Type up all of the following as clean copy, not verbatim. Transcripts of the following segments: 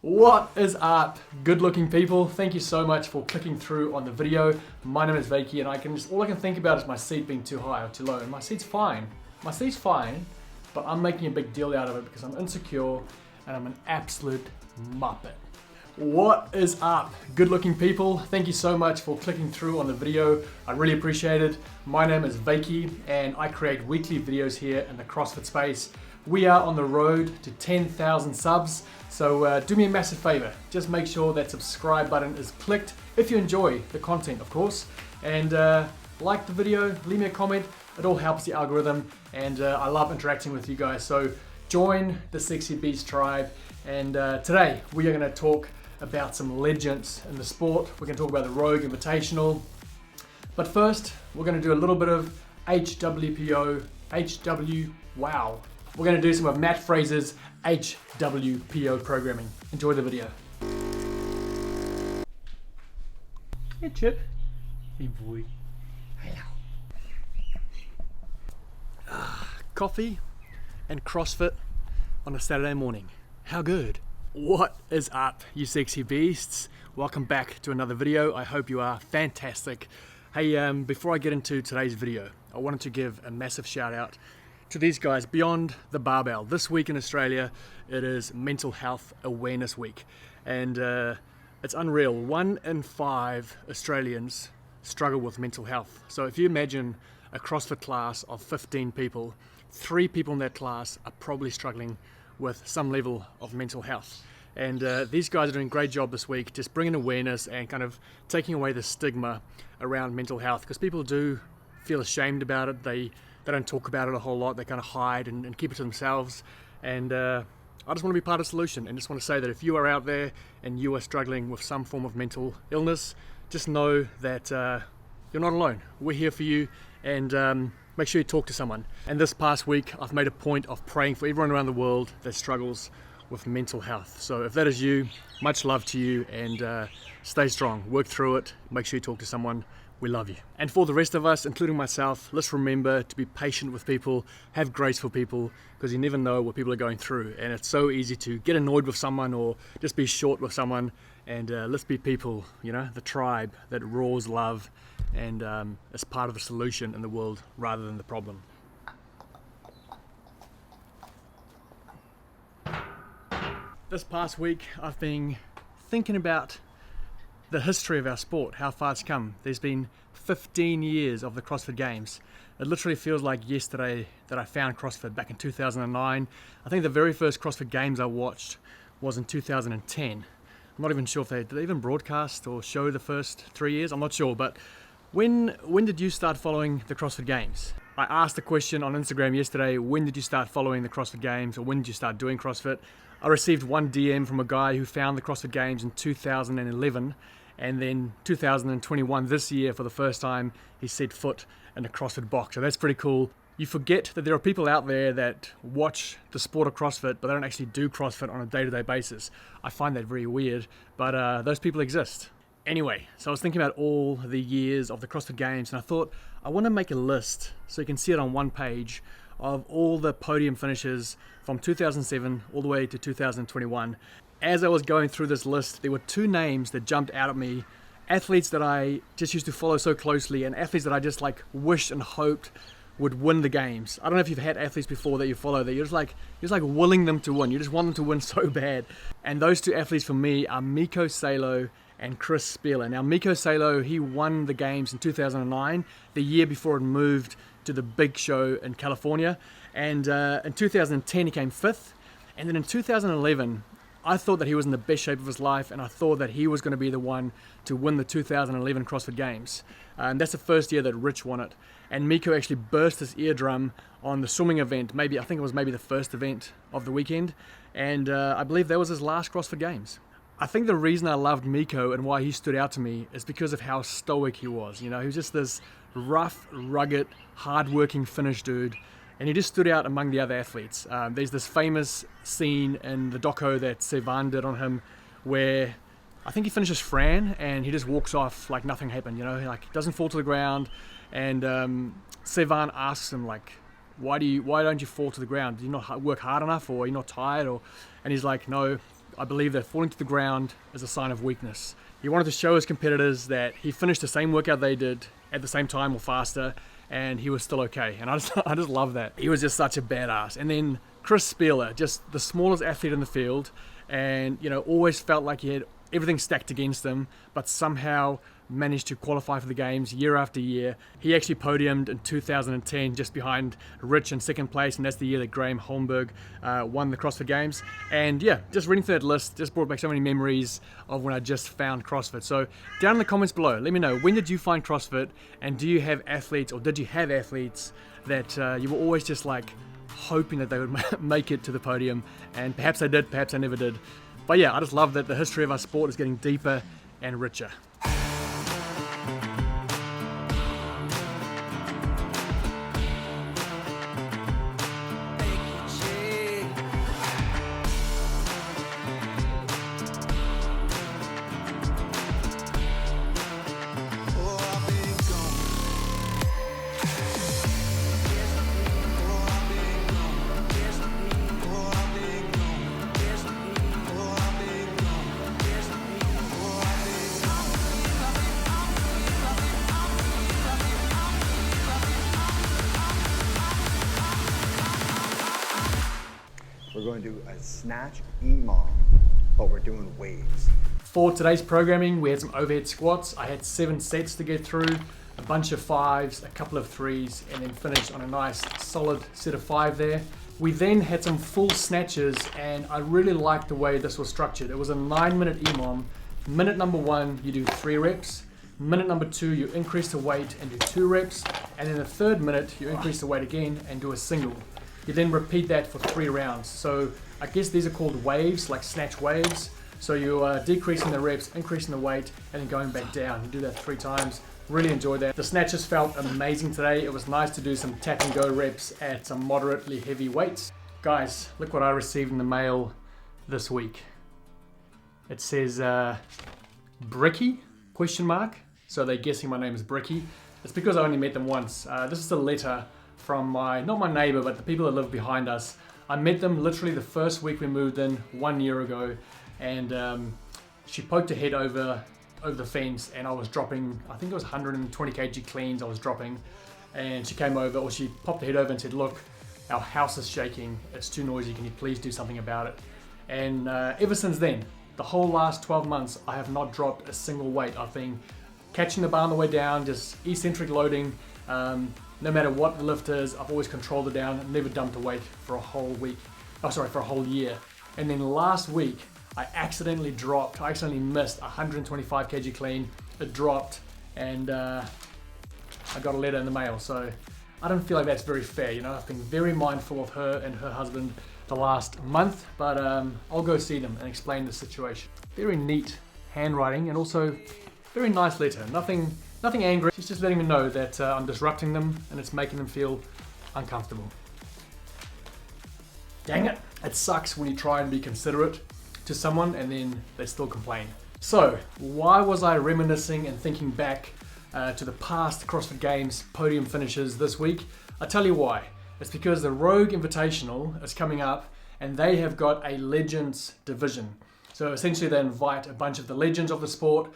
What is up, good looking people? Thank you so much for clicking through on the video. My name is Wykie and all I can think about is my seat being too high or too low. And my seat's fine. My seat's fine, but I'm making a big deal out of it because I'm insecure and I'm an absolute muppet. What is up, good looking people? Thank you so much for clicking through on the video. I really appreciate it. My name is Wykie and I create weekly videos here in the CrossFit space. We are on the road to 10,000 subs, so do me a massive favor. Just make sure that subscribe button is clicked if you enjoy the content, of course. And like the video, leave me a comment. It all helps the algorithm, and I love interacting with you guys. So join the Sexy Beast tribe. And today we are going to talk about some legends in the sport. We're going to talk about the Rogue Invitational. But first, we're going to do a little bit of wow. We're going to do some of Matt Fraser's HWPO programming. Enjoy the video. Hey Chip. Hey boy. Hello. Coffee and CrossFit on a Saturday morning. How good? What is up, you sexy beasts? Welcome back to another video. I hope you are fantastic. Hey, before I get into today's video, I wanted to give a massive shout out to these guys beyond the barbell. This week in Australia, it is Mental Health Awareness Week, and it's unreal. 1 in 5 Australians struggle with mental health. So if you imagine a CrossFit class of 15 people, 3 people in that class are probably struggling with some level of mental health. And these guys are doing a great job this week, just bringing awareness and kind of taking away the stigma around mental health, because people do feel ashamed about it. They don't talk about it a whole lot. They kind of hide and keep it to themselves. And I just want to be part of the solution, and just want to say that if you are out there and you are struggling with some form of mental illness, just know that you're not alone. We're here for you, and make sure you talk to someone. And this past week, I've made a point of praying for everyone around the world that struggles with mental health. So if that is you, much love to you, and stay strong, work through it, make sure you talk to someone. We love you. And for the rest of us, including myself, let's remember to be patient with people, have grace for people, because you never know what people are going through. And it's so easy to get annoyed with someone or just be short with someone. And let's be people, you know, the tribe that roars love and is part of the solution in the world rather than the problem. This past week, I've been thinking about the history of our sport, how far it's come. There's been 15 years of the CrossFit Games. It literally feels like yesterday that I found CrossFit back in 2009. I think the very first CrossFit Games I watched was in 2010. I'm not even sure if did they even broadcast or show the first 3 years. I'm not sure, but when did you start following the CrossFit Games? I asked the question on Instagram yesterday, when did you start following the CrossFit Games, or when did you start doing CrossFit? I received one DM from a guy who found the CrossFit Games in 2011, and then 2021, this year, for the first time, he set foot in a CrossFit box. So that's pretty cool. You forget that there are people out there that watch the sport of CrossFit, but they don't actually do CrossFit on a day-to-day basis. I find that very weird, but those people exist. Anyway, so I was thinking about all the years of the CrossFit Games, and I thought I want to make a list so you can see it on one page of all the podium finishes from 2007 all the way to 2021. As I was going through this list, there were 2 names that jumped out at me, athletes that I just used to follow so closely, and athletes that I just like wished and hoped would win the games. I don't know if you've had athletes before that you follow that you're just like willing them to win. You just want them to win so bad. And those 2 athletes for me are Mikko Salo and Chris Spealler. Now, Mikko Salo, he won the games in 2009, the year before it moved to the big show in California. And in 2010, he came 5th. And then in 2011, I thought that he was in the best shape of his life, and I thought that he was going to be the one to win the 2011 CrossFit Games. And that's the first year that Rich won it. And Mikko actually burst his eardrum on the swimming event. I think it was maybe the first event of the weekend. And I believe that was his last CrossFit Games. I think the reason I loved Mikko and why he stood out to me is because of how stoic he was. You know, he was just this rough, rugged, hard-working Finnish dude. And he just stood out among the other athletes. There's this famous scene in the doco that Sevan did on him where I think he finishes Fran and he just walks off like nothing happened, you know, like he doesn't fall to the ground. And Sevan asks him, like, why don't you fall to the ground? Do you not work hard enough, or are you not tired? And he's like, no, I believe that falling to the ground is a sign of weakness. He wanted to show his competitors that he finished the same workout they did at the same time or faster, and he was still okay. And I just love that. He was just such a badass. And then Chris Spieler, just the smallest athlete in the field, and always felt like he had everything stacked against him, but somehow managed to qualify for the games year after year. He actually podiumed in 2010 just behind Rich in second place, and that's the year that Graham Holmberg won the CrossFit Games. And yeah, just reading through that list just brought back so many memories of when I just found CrossFit. So down in the comments below, let me know, when did you find CrossFit, and do you have athletes, or did you have athletes that you were always just like hoping that they would make it to the podium? And perhaps they did, perhaps they never did. But yeah, I just love that the history of our sport is getting deeper and richer. We're going to do a snatch EMOM, but we're doing waves. For today's programming, we had some overhead squats. I had 7 sets to get through, a bunch of 5s, a couple of 3s, and then finished on a nice solid set of 5 there. We then had some full snatches, and I really liked the way this was structured. It was a 9-minute EMOM. Minute number 1, you do 3 reps. Minute number 2, you increase the weight and do 2 reps. And in the 3rd minute, you increase the weight again and do a single. You then repeat that for 3 rounds. So I guess these are called waves, like snatch waves. So you are decreasing the reps, increasing the weight, and then going back down. You do that 3 times. Really enjoyed that. The snatches felt amazing today. It was nice to do some tap and go reps at some moderately heavy weights. Guys, look what I received in the mail this week. It says Bricky, ? So they're guessing my name is Bricky. It's because I only met them once. This is a letter from not my neighbor, but the people that live behind us. I met them literally the first week we moved in 1 year ago, and she poked her head over the fence, and I was dropping, I think it was 120 kg cleans I was dropping, and she came over, or she popped her head over and said, "Look, our house is shaking, it's too noisy, can you please do something about it?" And ever since then, the whole last 12 months, I have not dropped a single weight. I've been catching the bar on the way down, just eccentric loading. No matter what the lift is, I've always controlled it down, never dumped a weight for a whole week. For a whole year. And then last week, I accidentally missed 125 kg clean. It dropped, and I got a letter in the mail. So I don't feel like that's very fair. I've been very mindful of her and her husband the last month, but I'll go see them and explain the situation. Very neat handwriting, and also very nice letter. Nothing angry. She's just letting me know that I'm disrupting them and it's making them feel uncomfortable. Dang it. It sucks when you try and be considerate to someone and then they still complain. So, why was I reminiscing and thinking back to the past CrossFit Games podium finishes this week? I'll tell you why. It's because the Rogue Invitational is coming up, and they have got a Legends division. So essentially they invite a bunch of the legends of the sport,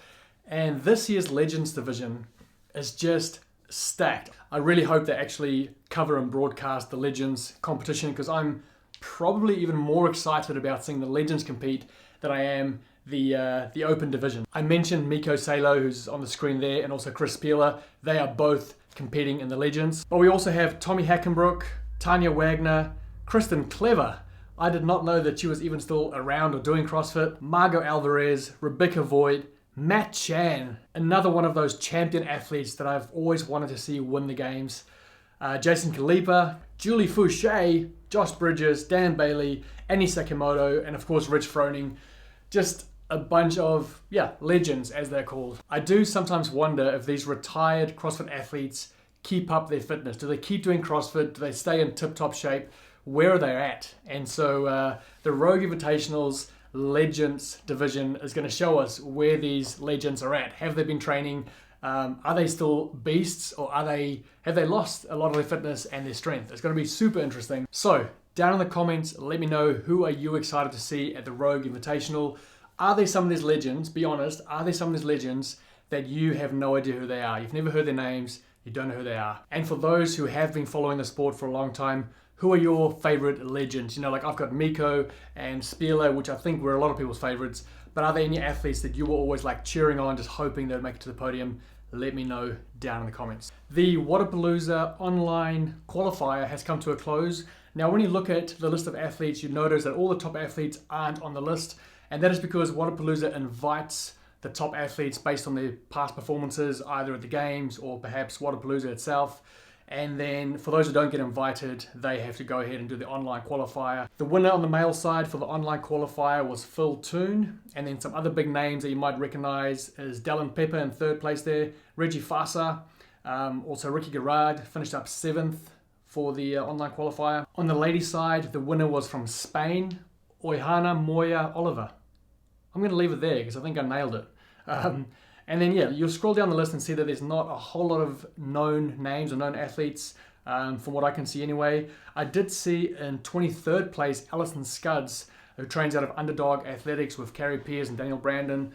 and this year's Legends division is just stacked. I really hope they actually cover and broadcast the Legends competition, because I'm probably even more excited about seeing the Legends compete than I am the Open division. I mentioned Miko Salo, who's on the screen there, and also Chris Spieler. They are both competing in the Legends. But we also have Tommy Hackenbrook, Tanya Wagner, Kristen Clever. I did not know that she was even still around or doing CrossFit. Margot Alvarez, Rebecca Voigt, Matt Chan, another one of those champion athletes that I've always wanted to see win the games. Jason Kalipa, Julie Fouché, Josh Bridges, Dan Bailey, Annie Sakamoto, and of course Rich Froning. Just a bunch of, legends as they're called. I do sometimes wonder if these retired CrossFit athletes keep up their fitness. Do they keep doing CrossFit? Do they stay in tip-top shape? Where are they at? And so the Rogue Invitational's Legends division is going to show us where these legends are at. Have they been training? Are they still beasts, or have they lost a lot of their fitness and their strength? It's going to be super interesting. So Down in the comments, let me know who are you excited to see at the Rogue Invitational. Are there some of these legends, be honest, are there some of these legends that you have no idea who they are? You've never heard their names, you don't know who they are. And for those who have been following the sport for a long time, who are your favorite legends? You know, like I've got Miko and Spieler, which I think were a lot of people's favorites, but are there any athletes that you were always like cheering on, just hoping they'd make it to the podium? Let me know down in the comments. The Wodapalooza online qualifier has come to a close. Now, when you look at the list of athletes, you notice that all the top athletes aren't on the list, and that is because Wodapalooza invites the top athletes based on their past performances, either at the games or perhaps Wodapalooza itself. And then for those who don't get invited, they have to go ahead and do the online qualifier. The winner on the male side for the online qualifier was Phil Toon. And then some other big names that you might recognize is Dallin Pepper in third place there, Reggie Fassa, also Ricky Garrard finished up 7th for the online qualifier. On the ladies side, the winner was from Spain, Oihana Moya Oliver. I'm going to leave it there because I think I nailed it. And then, yeah, you'll scroll down the list and see that there's not a whole lot of known names or known athletes, from what I can see anyway. I did see in 23rd place, Alison Scudds, who trains out of Underdog Athletics with Carrie Pearce and Daniel Brandon.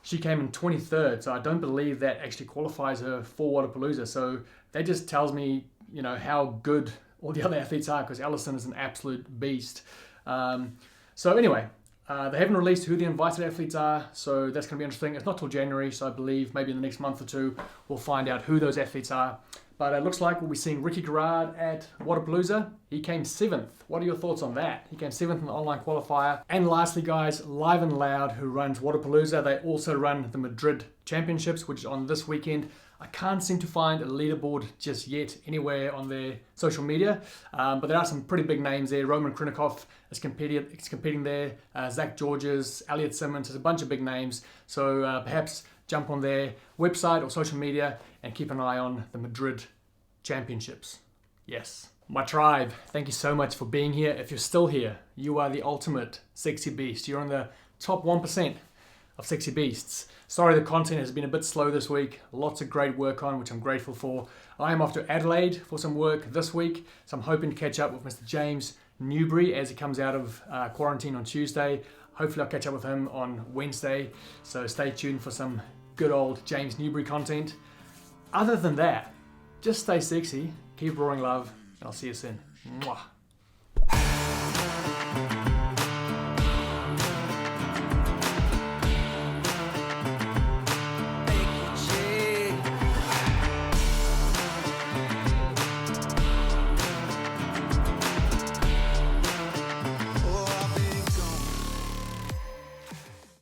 She came in 23rd, so I don't believe that actually qualifies her for Wodapalooza. So that just tells me, you know, how good all the other athletes are, because Alison is an absolute beast. So anyway, they haven't released who the invited athletes are, so that's going to be interesting. It's not till January, so I believe maybe in the next month or two we'll find out who those athletes are. But it looks like we'll be seeing Ricky Garrard at Wodapalooza. He came 7th. What are your thoughts on that? He came 7th in the online qualifier. And lastly, guys, Live and Loud, who runs Wodapalooza, they also run the Madrid Championships, which is on this weekend. I can't seem to find a leaderboard just yet anywhere on their social media, but there are some pretty big names there. Roman Krinikov is competing there, Zach Georges, Elliot Simmons, there's a bunch of big names. So perhaps jump on their website or social media and keep an eye on the Madrid Championships. Yes. My tribe, thank you so much for being here. If you're still here, you are the ultimate sexy beast. You're in the top 1% of sexy beasts. Sorry, the content has been a bit slow this week. Lots of great work on, which I'm grateful for. I am off to Adelaide for some work this week, so I'm hoping to catch up with Mr. James Newbury as he comes out of quarantine on Tuesday. Hopefully I'll catch up with him on Wednesday, so stay tuned for some good old James Newbury content. Other than that, just stay sexy, keep roaring love, and I'll see you soon. Mwah.